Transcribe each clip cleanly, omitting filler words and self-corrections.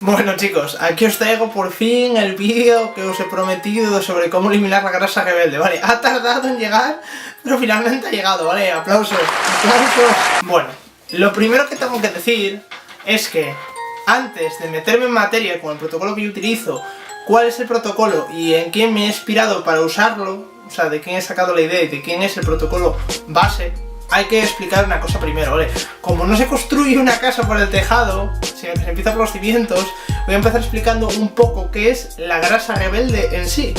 Bueno chicos, aquí os traigo por fin el vídeo que os he prometido sobre cómo eliminar la grasa rebelde, ¿vale? Ha tardado en llegar, pero finalmente ha llegado, ¿vale? Aplausos, aplausos. Bueno, lo primero que tengo que decir es que antes de meterme en materia con el protocolo que yo utilizo, cuál es el protocolo y en quién me he inspirado para usarlo, o sea, de quién he sacado la idea y de quién es el protocolo base, hay que explicar una cosa primero, ¿vale? Como no se construye una casa por el tejado, sino que se empieza por los cimientos, voy a empezar explicando un poco qué es la grasa rebelde en sí,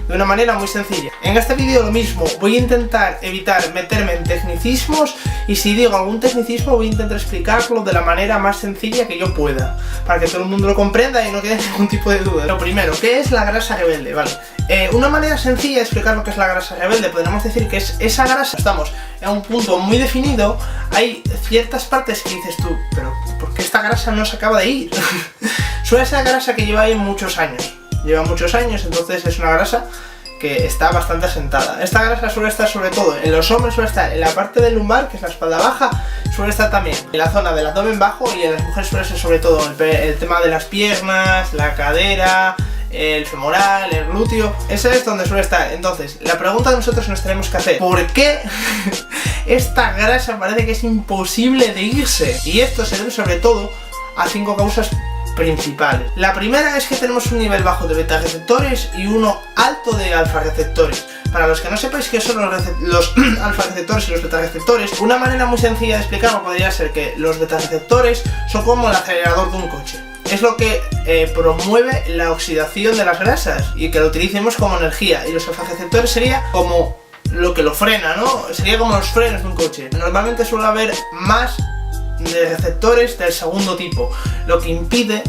de una manera muy sencilla. En este vídeo lo mismo, voy a intentar evitar meterme en tecnicismos y si digo algún tecnicismo voy a intentar explicarlo de la manera más sencilla que yo pueda, para que todo el mundo lo comprenda y no quede ningún tipo de duda. Lo primero, ¿qué es la grasa rebelde? Vale. Una manera sencilla de explicar lo que es la grasa rebelde, podríamos decir que es esa grasa, estamos en un punto muy definido, hay ciertas partes que dices tú, pero ¿por qué esta grasa no se acaba de ir? Suele ser grasa que lleva ahí muchos años. Lleva muchos años, entonces es una grasa que está bastante asentada. Esta grasa suele estar sobre todo en los hombres, suele estar en la parte del lumbar, que es la espalda baja, suele estar también en la zona del abdomen bajo y en las mujeres suele ser sobre todo el tema de las piernas, la cadera, el femoral, el glúteo, ese es donde suele estar. Entonces, la pregunta que nosotros nos tenemos que hacer, ¿por qué esta grasa parece que es imposible de irse? Y esto se debe sobre todo a 5 causas principales. La primera es que tenemos un nivel bajo de beta receptores y uno alto de alfa receptores. Para los que no sepáis qué son los alfa receptores y los beta receptores, una manera muy sencilla de explicarlo podría ser que los beta receptores son como el acelerador de un coche. Es lo que promueve la oxidación de las grasas y que lo utilicemos como energía, y los alfa receptores sería como lo que lo frena, ¿no? Sería como los frenos de un coche. Normalmente suele haber más de receptores del segundo tipo, lo que impide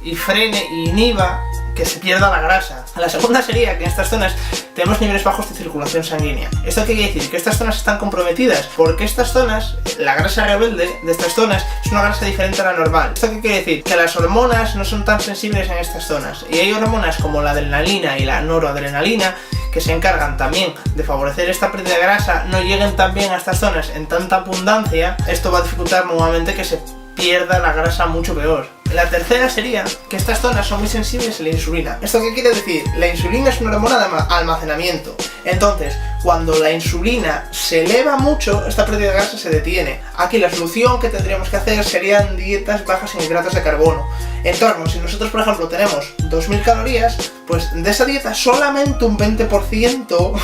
y frene y inhiba que se pierda la grasa. La segunda sería que en estas zonas tenemos niveles bajos de circulación sanguínea. ¿Esto qué quiere decir? Que estas zonas están comprometidas, porque estas zonas, la grasa rebelde de estas zonas es una grasa diferente a la normal. ¿Esto qué quiere decir? Que las hormonas no son tan sensibles en estas zonas, y hay hormonas como la adrenalina y la noradrenalina que se encargan también de favorecer esta pérdida de grasa, no lleguen también a estas zonas en tanta abundancia. Esto va a dificultar nuevamente que se pierda la grasa mucho peor. La tercera sería que estas zonas son muy sensibles a la insulina. ¿Esto qué quiere decir? La insulina es una hormona de almacenamiento. Entonces, cuando la insulina se eleva mucho, esta pérdida de grasa se detiene. Aquí la solución que tendríamos que hacer serían dietas bajas en hidratos de carbono. En torno, si nosotros por ejemplo tenemos 2000 calorías, pues de esa dieta solamente un 20%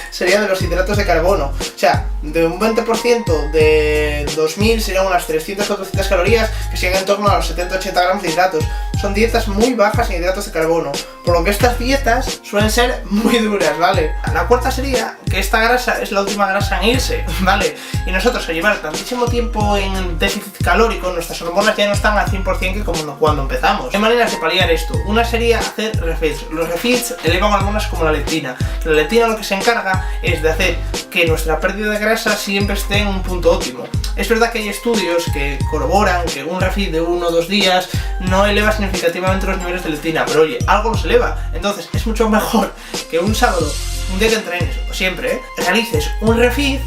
sería de los hidratos de carbono. O sea, de un 20% de 2000 serían unas 300-400 calorías, que serían en torno a los 70-80 gramos de hidratos. Son dietas muy bajas en hidratos de carbono, por lo que estas dietas suelen ser muy duras, ¿vale? La cuarta sería que esta grasa es la última grasa en irse, ¿vale? Y nosotros al llevar tantísimo tiempo en déficit calórico, nuestras hormonas ya no están al 100% que como cuando empezamos. Hay maneras de paliar esto. Una sería hacer refeeds. Los refeeds elevan hormonas como la leptina. La leptina lo que se encarga es de hacer que nuestra pérdida de grasa siempre esté en un punto óptimo. Es verdad que hay estudios que corroboran que un refeed de 1 o 2 días no eleva significativamente los niveles de leptina, pero oye, algo los eleva. Entonces es mucho mejor que un sábado, un día que entrenes, o siempre, realices un refeed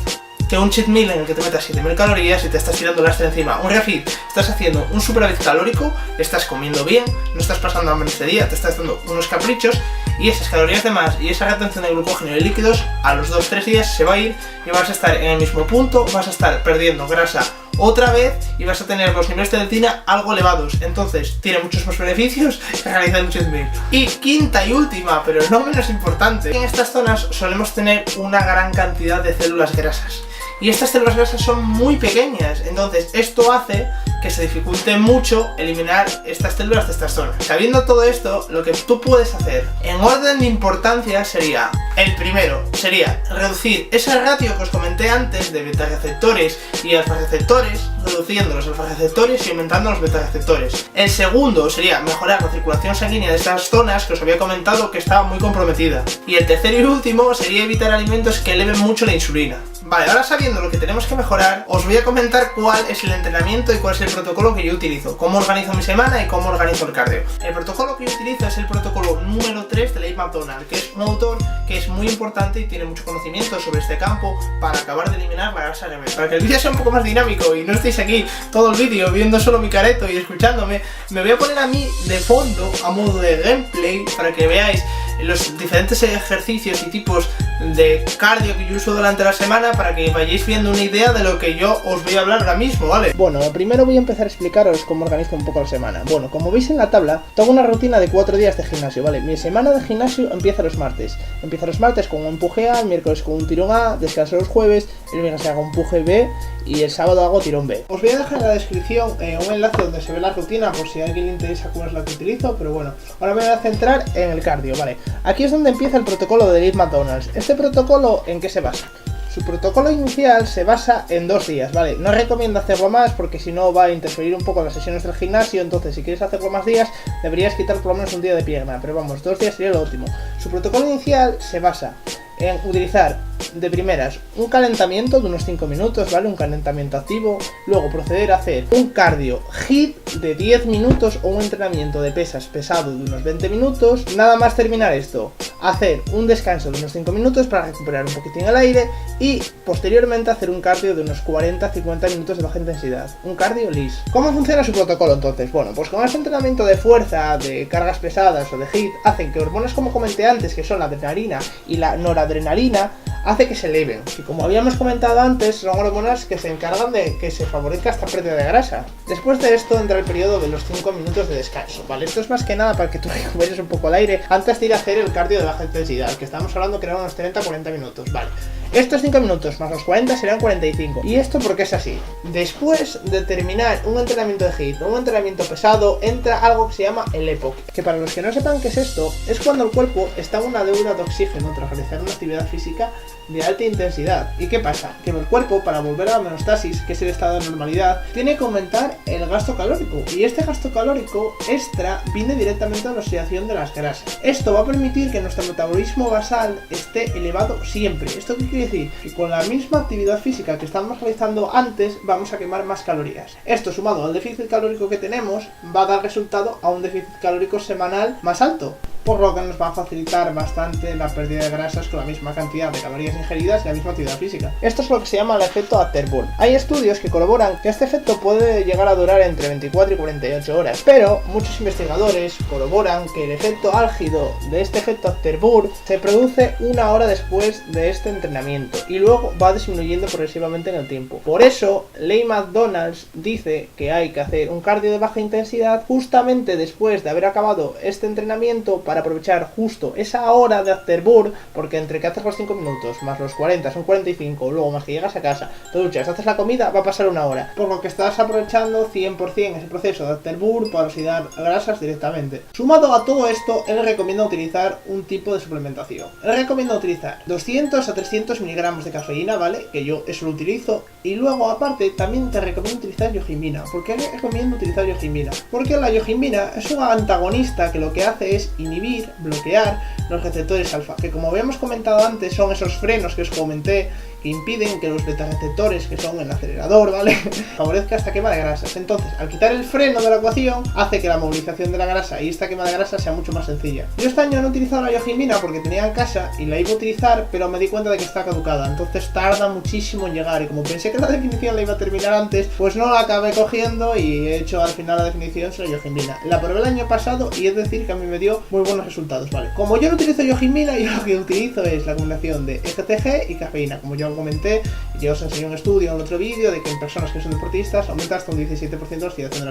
que un cheat meal en el que te metas 7000 calorías y te estás tirando el lastre encima. Un refeed, estás haciendo un superávit calórico, estás comiendo bien, no estás pasando hambre este día, te estás dando unos caprichos, y esas calorías de más y esa retención de glucógeno y líquidos a los 2-3 días se va a ir y vas a estar en el mismo punto, vas a estar perdiendo grasa otra vez y vas a tener los niveles de leptina algo elevados. Entonces tiene muchos más beneficios que realizar un cheat meal. Y quinta y última, pero no menos importante, en estas zonas solemos tener una gran cantidad de células grasas. Y estas células grasas son muy pequeñas, entonces esto hace que se dificulte mucho eliminar estas células de estas zonas. Sabiendo todo esto, lo que tú puedes hacer en orden de importancia sería: el primero sería reducir ese ratio que os comenté antes de beta receptores y alfa receptores, reduciendo los alfa receptores y aumentando los beta receptores. El segundo sería mejorar la circulación sanguínea de estas zonas que os había comentado que estaba muy comprometida. Y el tercero y último sería evitar alimentos que eleven mucho la insulina. Vale, ahora sabiendo lo que tenemos que mejorar, os voy a comentar cuál es el entrenamiento y cuál es el protocolo que yo utilizo, cómo organizo mi semana y cómo organizo el cardio. El protocolo que yo utilizo es el protocolo número 3 de Leigh McDonald, que es un autor que es muy importante y tiene mucho conocimiento sobre este campo para acabar de eliminar la grasa rebelde. Para que el vídeo sea un poco más dinámico y no estéis aquí todo el vídeo viendo solo mi careto y escuchándome, me voy a poner a mí de fondo a modo de gameplay para que veáis los diferentes ejercicios y tipos de cardio que yo uso durante la semana para que vayáis viendo una idea de lo que yo os voy a hablar ahora mismo, ¿vale? Bueno, primero voy a empezar a explicaros cómo organizo un poco la semana. Bueno, como veis en la tabla, tengo una rutina de 4 días de gimnasio, ¿vale? Mi semana de gimnasio empieza los martes. Empieza los martes con un empuje A, el miércoles con un tirón A, descanso los jueves, el viernes hago empuje B y el sábado hago tirón B. Os voy a dejar en la descripción un enlace donde se ve la rutina por si a alguien le interesa cómo es la que utilizo, pero bueno, ahora me voy a centrar en el cardio, ¿vale? Aquí es donde empieza el protocolo de Leigh McDonald. ¿Este protocolo en qué se basa? Su protocolo inicial se basa en 2 días, ¿vale? No recomiendo hacerlo más porque si no va a interferir un poco en las sesiones del gimnasio, entonces si quieres hacerlo más días deberías quitar por lo menos un día de pierna, pero vamos, 2 días sería lo óptimo. Su protocolo inicial se basa en utilizar de primeras un calentamiento de unos 5 minutos, ¿vale? Un calentamiento activo, luego proceder a hacer un cardio HIIT de 10 minutos o un entrenamiento de pesas pesado de unos 20 minutos, nada más terminar esto, hacer un descanso de unos 5 minutos para recuperar un poquitín el aire y posteriormente hacer un cardio de unos 40-50 minutos de baja intensidad, un cardio LISS. ¿Cómo funciona su protocolo entonces? Bueno, pues con este entrenamiento de fuerza, de cargas pesadas o de HIIT, hacen que hormonas como comenté antes, que son la adrenalina y la noradrenalina, hace que se eleven, y como habíamos comentado antes, son hormonas que se encargan de que se favorezca esta pérdida de grasa. Después de esto entra el periodo de los 5 minutos de descanso, ¿vale? Esto es más que nada para que tú recuperes un poco el aire antes de ir a hacer el cardio de baja intensidad, que estamos hablando que eran unos 30-40 minutos, ¿vale? Estos 5 minutos más los 40 serán 45. ¿Y esto por qué es así? Después de terminar un entrenamiento de HIIT o un entrenamiento pesado, entra algo que se llama el EPOC, que para los que no sepan qué es esto, es cuando el cuerpo está en una deuda de oxígeno tras realizar una actividad física de alta intensidad. ¿Y qué pasa? Que el cuerpo, para volver a la homeostasis, que es el estado de normalidad, tiene que aumentar el gasto calórico, y este gasto calórico extra viene directamente de la oxidación de las grasas. Esto va a permitir que nuestro metabolismo basal esté elevado siempre. ¿Esto qué quiere decir? Que con la misma actividad física que estábamos realizando antes vamos a quemar más calorías. Esto sumado al déficit calórico que tenemos va a dar resultado a un déficit calórico semanal más alto, por lo que nos va a facilitar bastante la pérdida de grasas con la misma cantidad de calorías ingeridas y la misma actividad física. Esto es lo que se llama el efecto Afterburn. Hay estudios que corroboran que este efecto puede llegar a durar entre 24 y 48 horas, pero muchos investigadores corroboran que el efecto álgido de este efecto Afterburn se produce 1 hora después de este entrenamiento y luego va disminuyendo progresivamente en el tiempo. Por eso, Leigh McDonald dice que hay que hacer un cardio de baja intensidad justamente después de haber acabado este entrenamiento para aprovechar justo esa hora de Afterburn, porque entre que haces los 5 minutos más los 40 son 45, luego más que llegas a casa, te duchas, haces la comida, va a pasar 1 hora, por lo que estás aprovechando 100% ese proceso de Afterburn para oxidar grasas directamente. Sumado a todo esto, él recomienda utilizar un tipo de suplementación. Él recomienda utilizar 200 a 300 miligramos de cafeína, ¿vale? Que yo eso lo utilizo, y luego aparte también te recomiendo utilizar yohimbina. ¿Por qué recomiendo utilizar yohimbina? Porque la yohimbina es un antagonista que lo que hace es inhibir, bloquear los receptores alfa, que como habíamos comentado antes son esos frenos que os comenté que impiden que los beta-receptores, que son el acelerador, ¿vale?, favorezca esta quema de grasas. Entonces, al quitar el freno de la ecuación, hace que la movilización de la grasa y esta quema de grasa sea mucho más sencilla. Yo este año no he utilizado la yohimbina porque tenía en casa y la iba a utilizar, pero me di cuenta de que está caducada, entonces tarda muchísimo en llegar, y como pensé que la definición la iba a terminar antes, pues no la acabé cogiendo y he hecho al final la definición sobre yohimbina. La probé el año pasado y es decir que a mí me dio muy buenos resultados, ¿vale? Como yo no utilizo yohimbina, yo lo que utilizo es la combinación de EGCG y cafeína. Como yo comenté, yo os enseñé un estudio en otro vídeo de que en personas que son deportistas aumenta hasta un 17% la oxidación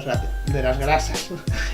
de las grasas.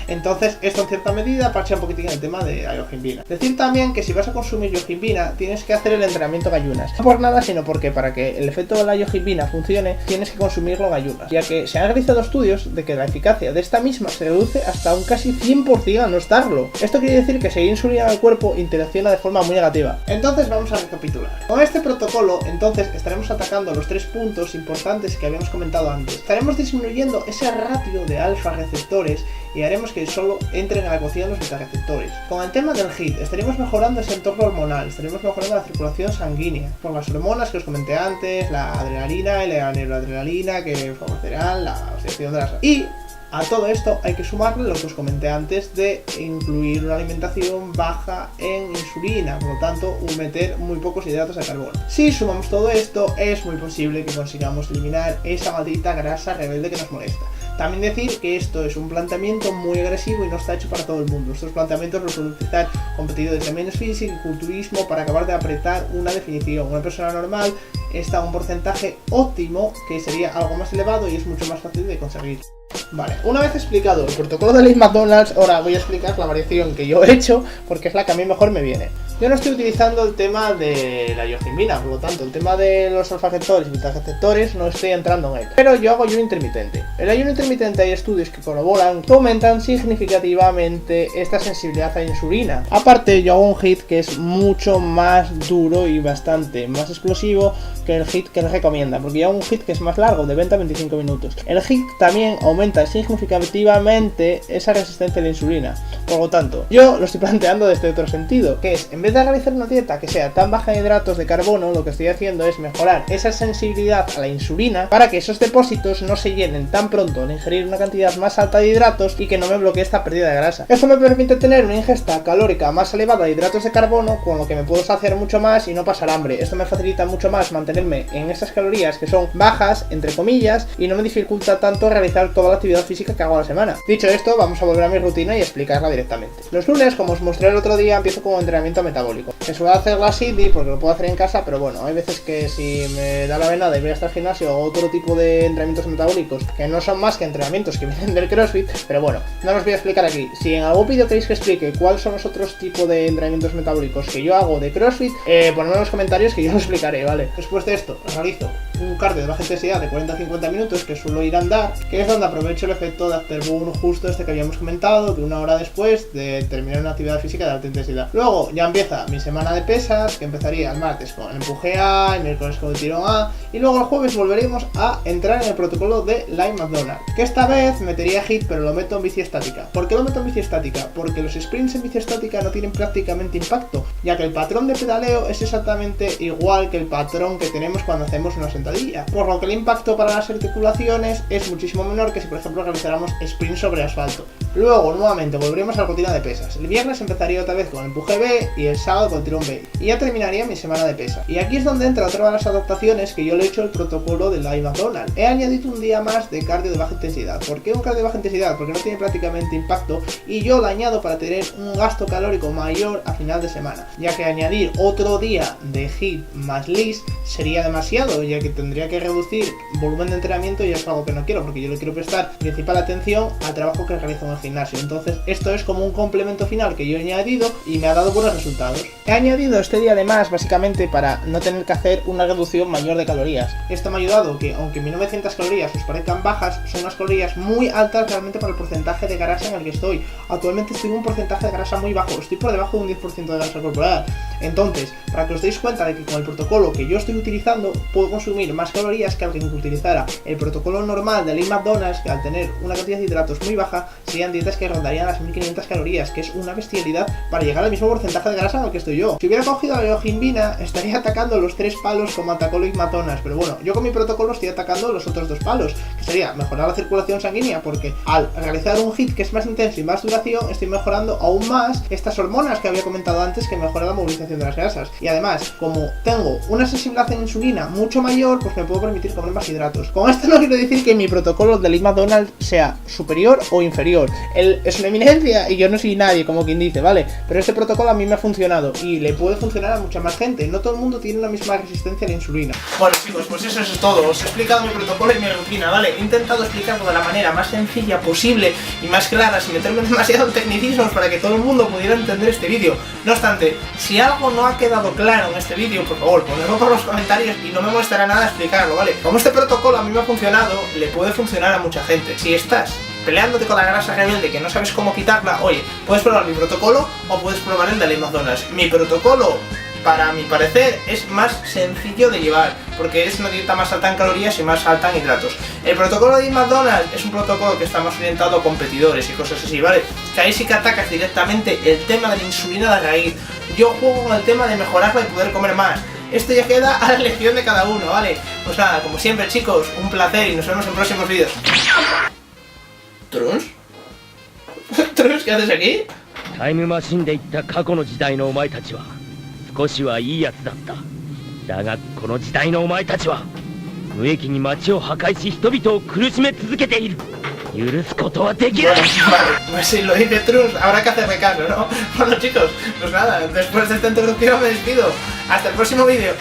Entonces, esto en cierta medida parcha un poquitín el tema de la yohimbina. Decir también que si vas a consumir yohimbina, tienes que hacer el entrenamiento en ayunas. No por nada, sino porque para que el efecto de la yohimbina funcione, tienes que consumirlo en ayunas, ya que se han realizado estudios de que la eficacia de esta misma se reduce hasta un casi 100% al no estarlo. Esto quiere decir que seguir insulina al cuerpo interacciona de forma muy negativa. Entonces vamos a recapitular. Con este protocolo, entonces Entonces estaremos atacando los 3 puntos importantes que habíamos comentado antes. Estaremos disminuyendo ese ratio de alfa receptores y haremos que solo entren a la ecuación los beta receptores. Con el tema del HIIT estaremos mejorando ese entorno hormonal, estaremos mejorando la circulación sanguínea con las hormonas que os comenté antes, la adrenalina y la neuroadrenalina, que favorecerán la oxidación de las... Y a todo esto hay que sumarle lo que os comenté antes de incluir una alimentación baja en insulina, por lo tanto meter muy pocos hidratos de carbono. Si sumamos todo esto, es muy posible que consigamos eliminar esa maldita grasa rebelde que nos molesta. También decir que esto es un planteamiento muy agresivo y no está hecho para todo el mundo. Estos planteamientos los suelen utilizar competidores de men's physique y culturismo para acabar de apretar una definición. Una persona normal está a un porcentaje óptimo que sería algo más elevado y es mucho más fácil de conseguir. Vale, una vez explicado el protocolo de Lane McDonald's, ahora voy a explicar la variación que yo he hecho porque es la que a mí mejor me viene. Yo no estoy utilizando el tema de la iohimbina, por lo tanto el tema de los alfa-receptores y beta-receptores no estoy entrando en él. Pero yo hago ayuno intermitente. El ayuno intermitente hay estudios que corroboran que aumentan significativamente esta sensibilidad a la insulina. Aparte yo hago un HIIT que es mucho más duro y bastante más explosivo que el HIIT que les recomienda, porque yo hago un HIIT que es más largo, de 20 a 25 minutos. El HIIT también aumenta significativamente esa resistencia a la insulina. Por lo tanto, yo lo estoy planteando desde otro sentido, que es, en vez de realizar una dieta que sea tan baja en hidratos de carbono, lo que estoy haciendo es mejorar esa sensibilidad a la insulina para que esos depósitos no se llenen tan pronto al ingerir una cantidad más alta de hidratos y que no me bloquee esta pérdida de grasa. Esto me permite tener una ingesta calórica más elevada de hidratos de carbono, con lo que me puedo saciar mucho más y no pasar hambre. Esto me facilita mucho más mantenerme en esas calorías que son bajas, entre comillas, y no me dificulta tanto realizar toda la actividad física que hago a la semana. Dicho esto, vamos a volver a mi rutina y explicarla directamente. Los lunes, como os mostré el otro día, empiezo con entrenamiento metabólico. Me suelo hacer la Sydney porque lo puedo hacer en casa, pero bueno, hay veces que si me da la venada y voy hasta el gimnasio o otro tipo de entrenamientos metabólicos que no son más que entrenamientos que vienen del CrossFit, pero bueno, no los voy a explicar aquí. Si en algún vídeo queréis que explique cuáles son los otros tipos de entrenamientos metabólicos que yo hago de CrossFit, ponedme en los comentarios que yo lo explicaré, ¿vale? Después de esto, realizo un cardio de baja intensidad de 40 a 50 minutos que suelo ir a andar, que es donde aprovecho el efecto de hacer uno justo este que habíamos comentado, de una hora después de terminar una actividad física de alta intensidad. Luego ya empieza mi semana de pesas, que empezaría el martes con el empuje A, el miércoles con el tirón A, y luego el jueves volveremos a entrar en el protocolo de Lane McDonald's, que esta vez metería HIIT pero lo meto en bici estática. ¿Por qué lo meto en bici estática? Porque los sprints en bici estática no tienen prácticamente impacto, ya que el patrón de pedaleo es exactamente igual que el patrón que tenemos cuando hacemos una sentadilla, por lo que el impacto para las articulaciones es muchísimo menor que si por ejemplo realizáramos sprint sobre asfalto. Luego nuevamente volveremos a la rutina de pesas. El viernes empezaría otra vez con el empuje B y el sábado con el tirón B, y ya terminaría mi semana de pesa. Y aquí es donde entra otra de las adaptaciones que yo le he hecho el protocolo de Lane McDonald's. He añadido un día más de cardio de baja intensidad. ¿Por qué un cardio de baja intensidad? Porque no tiene prácticamente impacto y yo lo añado para tener un gasto calórico mayor a final de semana, ya que añadir otro día de HIIT más LIS sería demasiado, ya que tendría que reducir volumen de entrenamiento y es algo que no quiero, porque yo le quiero prestar principal atención al trabajo que realizo en el gimnasio. Entonces esto es como un complemento final que yo he añadido y me ha dado buenos resultados. He añadido este día de más básicamente para no tener que hacer una reducción mayor de calorías. Esto me ha ayudado que aunque 1900 calorías os parezcan bajas, son unas calorías muy altas realmente para el porcentaje de grasa en el que estoy. Actualmente estoy en un porcentaje de grasa muy bajo, estoy por debajo de un 10% de grasa corporal. Entonces, para que os deis cuenta de que con el protocolo que yo estoy utilizando puedo consumir más calorías que alguien que utilizara el protocolo normal de Lane McDonald's, que al tener una cantidad de hidratos muy baja serían dietas que rondarían las 1500 calorías, que es una bestialidad para llegar al mismo porcentaje de grasa en el que estoy yo. Si hubiera cogido la iohimbina estaría atacando los 3 palos como atacó Lane McDonald's, pero bueno, yo con mi protocolo estoy atacando los otros 2 palos, que sería mejorar la circulación sanguínea, porque al realizar un HIIT que es más intenso y más duración estoy mejorando aún más estas hormonas que había comentado antes que mejoran la movilización de las grasas. Y además, como tengo una sensibilidad en insulina mucho mayor, pues me puedo permitir comer más hidratos. Con esto no quiero decir que mi protocolo de Lane McDonald's sea superior o inferior. Él es una eminencia y yo no soy nadie, como quien dice, ¿vale? Pero este protocolo a mí me ha funcionado y le puede funcionar a mucha más gente. No todo el mundo tiene la misma resistencia a la insulina. Bueno chicos, pues eso es todo. Os he explicado mi protocolo y mi rutina, ¿vale? He intentado explicarlo de la manera más sencilla posible y más clara, sin meterme demasiado en tecnicismos para que todo el mundo pudiera entender este vídeo. No obstante, si algo no ha quedado claro en este vídeo, por favor, ponedlo por los comentarios y no me molestará nada explicarlo, ¿vale? Como este protocolo a mí me ha funcionado, le puede funcionar a mucha gente. Si estás peleándote con la grasa rebelde que no sabes cómo quitarla, oye, puedes probar mi protocolo o puedes probar el de Lane McDonald's. Mi protocolo para mi parecer es más sencillo de llevar, porque es una dieta más alta en calorías y más alta en hidratos. El protocolo de McDonald's es un protocolo que está más orientado a competidores y cosas así, ¿vale? Que ahí sí que atacas directamente el tema de la insulina de raíz. Yo juego con el tema de mejorarla y poder comer más. Esto ya queda a la elección de cada uno, ¿vale? Pues nada, como siempre chicos, un placer y nos vemos en próximos vídeos. ¿Trunks? ¿Trunks? ¿Qué haces aquí? タイムマシンで行った過去の時代のお前たちは少しはいいやつだった。だがこの時代のお前たちは無益に街を破壊し人々を苦しめ続けている。許すことはできない。 Vale, pues si lo dice Trunks, habrá que hacerle caso, ¿no? Bueno chicos, pues nada, después de esta introducción me despido. Hasta el próximo vídeo.